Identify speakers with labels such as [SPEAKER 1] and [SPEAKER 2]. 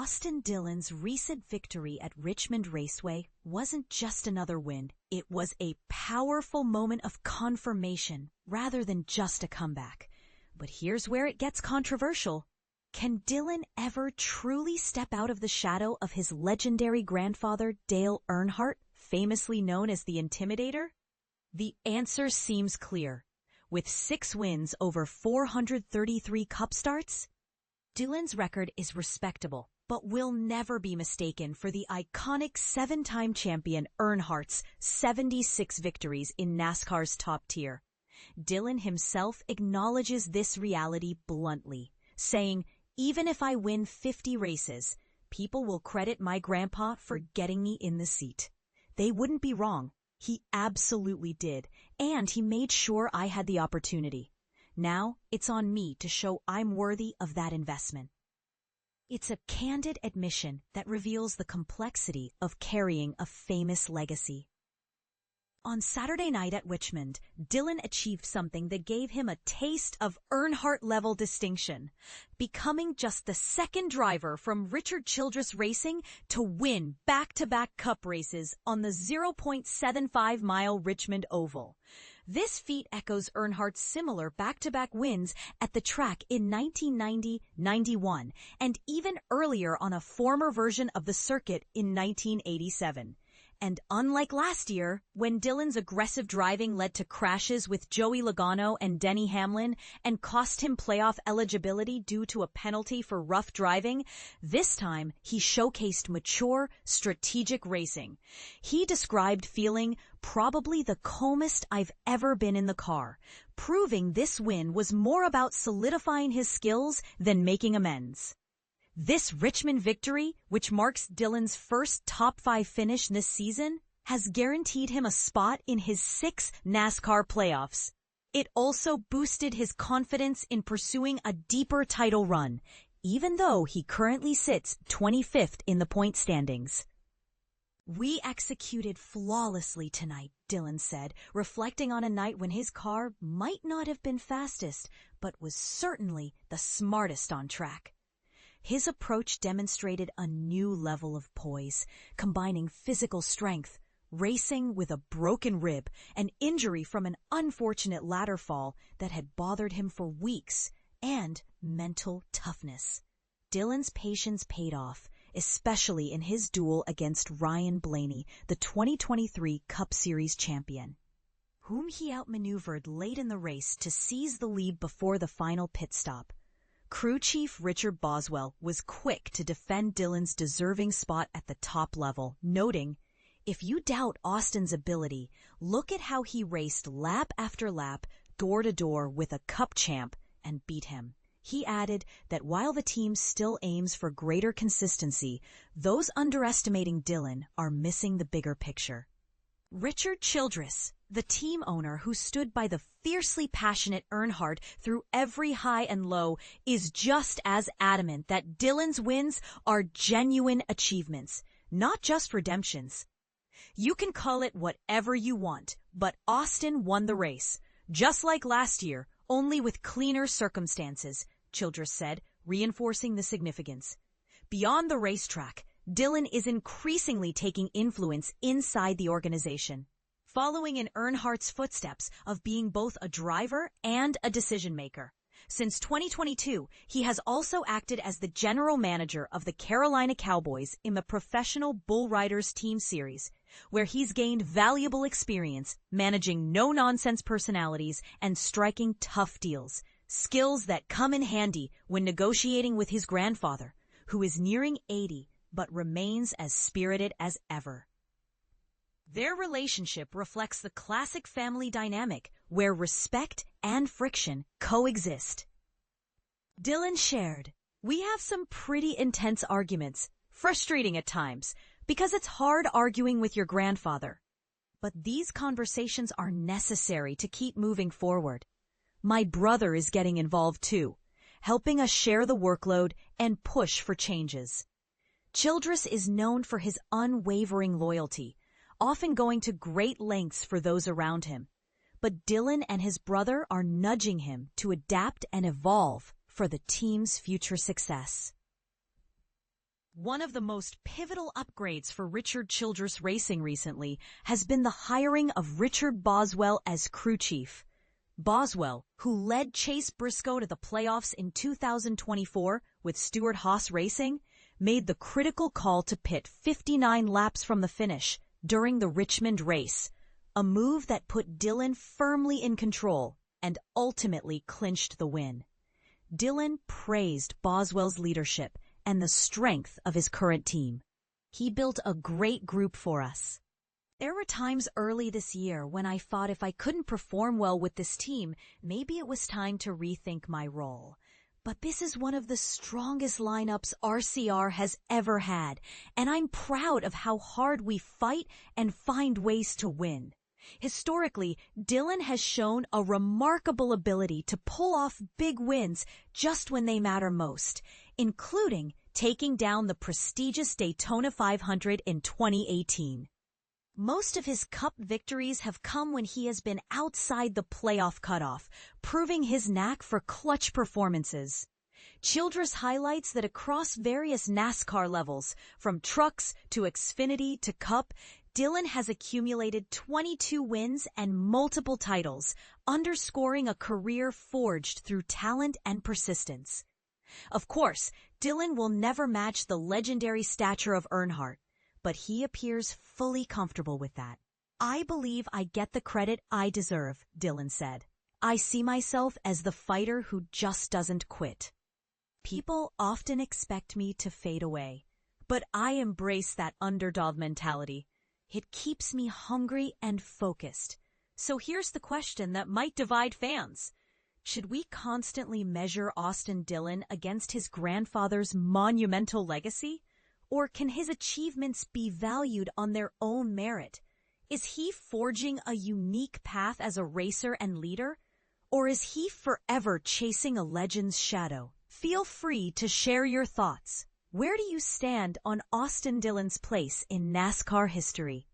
[SPEAKER 1] Austin Dillon's recent victory at Richmond Raceway wasn't just another win. It was a powerful moment of confirmation rather than just a comeback. But here's where it gets controversial. Can Dillon ever truly step out of the shadow of his legendary grandfather, Dale Earnhardt, famously known as the Intimidator? The answer seems clear. With 6 wins over 433 Cup starts, Dillon's record is respectable, but will never be mistaken for the iconic 7-time champion Earnhardt's 76 victories in NASCAR's top tier. Dillon himself acknowledges this reality bluntly, saying, "Even if I win 50 races, people will credit my grandpa for getting me in the seat. They wouldn't be wrong. He absolutely did, and he made sure I had the opportunity. Now it's on me to show I'm worthy of that investment." It's a candid admission that reveals the complexity of carrying a famous legacy. On Saturday night at Richmond, Dillon achieved something that gave him a taste of Earnhardt-level distinction, becoming just the second driver from Richard Childress Racing to win back-to-back Cup races on the 0.75-mile Richmond Oval. This feat echoes Earnhardt's similar back-to-back wins at the track in 1990-91 and even earlier on a former version of the circuit in 1987. And unlike last year, when Dillon's aggressive driving led to crashes with Joey Logano and Denny Hamlin and cost him playoff eligibility due to a penalty for rough driving, this time he showcased mature, strategic racing. He described feeling probably the calmest I've ever been in the car, proving this win was more about solidifying his skills than making amends. This Richmond victory, which marks Dillon's first top 5 finish this season, has guaranteed him a spot in his 6 NASCAR playoffs. It also boosted his confidence in pursuing a deeper title run, even though he currently sits 25th in the point standings. "We executed flawlessly tonight," Dillon said, reflecting on a night when his car might not have been fastest, but was certainly the smartest on track. His approach demonstrated a new level of poise, combining physical strength, racing with a broken rib, an injury from an unfortunate ladder fall that had bothered him for weeks, and mental toughness. Dillon's patience paid off, especially in his duel against Ryan Blaney, the 2023 Cup Series champion, whom he outmaneuvered late in the race to seize the lead before the final pit stop. Crew chief Richard Boswell was quick to defend Dillon's deserving spot at the top level, noting, "If you doubt Austin's ability, look at how he raced lap after lap, door to door with a Cup champ and beat him." He added that while the team still aims for greater consistency, those underestimating Dillon are missing the bigger picture. Richard Childress, the team owner who stood by the fiercely passionate Earnhardt through every high and low, is just as adamant that Dillon's wins are genuine achievements, not just redemptions. "You can call it whatever you want, but Austin won the race, just like last year, only with cleaner circumstances," Childress said, reinforcing the significance. Beyond the racetrack, Dillon is increasingly taking influence inside the organization, following in Earnhardt's footsteps of being both a driver and a decision-maker. Since 2022, he has also acted as the general manager of the Carolina Cowboys in the Professional Bull Riders Team Series, where he's gained valuable experience managing no-nonsense personalities and striking tough deals, skills that come in handy when negotiating with his grandfather, who is nearing 80 but remains as spirited as ever. Their relationship reflects the classic family dynamic where respect and friction coexist. Dillon shared, "We have some pretty intense arguments, frustrating at times, because it's hard arguing with your grandfather. But these conversations are necessary to keep moving forward. My brother is getting involved too, helping us share the workload and push for changes." Childress is known for his unwavering loyalty, often going to great lengths for those around him. But Dillon and his brother are nudging him to adapt and evolve for the team's future success. One of the most pivotal upgrades for Richard Childress Racing recently has been the hiring of Richard Boswell as crew chief. Boswell, who led Chase Briscoe to the playoffs in 2024 with Stewart-Haas Racing, made the critical call to pit 59 laps from the finish during the Richmond race, a move that put Dillon firmly in control and ultimately clinched the win. Dillon praised Boswell's leadership and the strength of his current team. "He built a great group for us. There were times early this year when I thought if I couldn't perform well with this team, maybe it was time to rethink my role. But this is one of the strongest lineups RCR has ever had, and I'm proud of how hard we fight and find ways to win." Historically, Dillon has shown a remarkable ability to pull off big wins just when they matter most, including taking down the prestigious Daytona 500 in 2018. Most of his Cup victories have come when he has been outside the playoff cutoff, proving his knack for clutch performances. Childress highlights that across various NASCAR levels, from trucks to Xfinity to Cup, Dillon has accumulated 22 wins and multiple titles, underscoring a career forged through talent and persistence. Of course, Dillon will never match the legendary stature of Earnhardt, but he appears fully comfortable with that. "I believe I get the credit I deserve," Dillon said. "I see myself as the fighter who just doesn't quit. People often expect me to fade away, but I embrace that underdog mentality. It keeps me hungry and focused." So here's the question that might divide fans. Should we constantly measure Austin Dillon against his grandfather's monumental legacy? Or can his achievements be valued on their own merit? Is he forging a unique path as a racer and leader? Or is he forever chasing a legend's shadow? Feel free to share your thoughts. Where do you stand on Austin Dillon's place in NASCAR history?